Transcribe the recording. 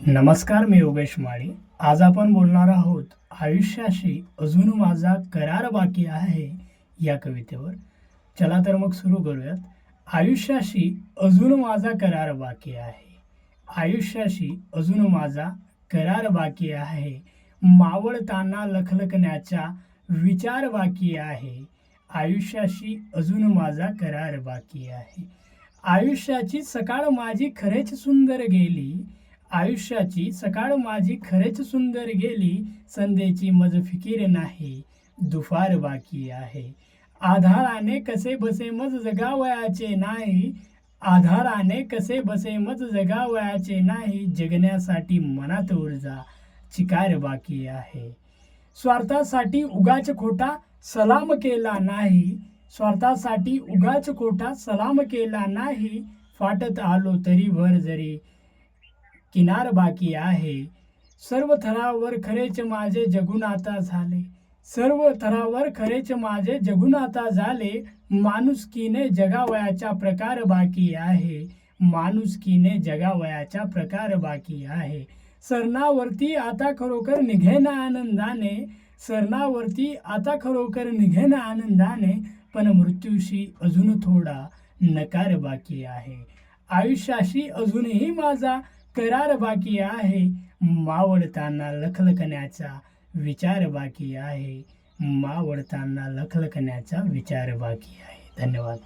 नमस्कार, मी योगेश माळी. आज आपण बोलणार आहोत आयुष्याशी अजून माझा करार बाकी आहे या कवितेवर. चला तर मग सुरू करूयात. आयुष्याशी अजून माझा करार बाकी आहे. आयुष्याशी अजून माझा करार बाकी आहे. मावळताना लखलखण्याचा विचार बाकी आहे. आयुष्याशी अजून माझा करार बाकी आहे. आयुष्याची सकाळ माझी खरेच सुंदर गेली. आयुष्याची सकाळ माझी खरेच सुंदर गेली. संध्येची मज फिकीर नाही, दुपार बाकी आहे. आधाराने कसे बसे मज जगावयाचे नाही. आधाराने कसे बसे मज जगावयाचे नाही. जगण्यासाठी मनात ऊर्जा, चिकार बाकी आहे. स्वार्थासाठी उगाच खोटा सलाम केला नाही. स्वार्थासाठी उगाच खोटा सलाम केला नाही. फाटत आलो तरी भर जरी किनार बाकी आहे. सर्व थरावर खरेच माझे जगून आता झाले. सर्व थरावर खरेच माझे जगून आता झाले. माणुसकीने जगावयाचा प्रकार बाकी आहे. माणुसकीने जगावयाचा प्रकार बाकी आहे. सरणावरती आता खरोखर निघेना आनंदाने. सरणावरती आता खरोखर निघेना आनंदाने. पण मृत्यूशी अजून थोडा नकार बाकी आहे. आयुष्याशी अजूनही माझा करार बाकी आहे. मावळताना लखलखण्याचा विचार बाकी आहे. मावळताना लखलखण्याचा विचार बाकी आहे. धन्यवाद.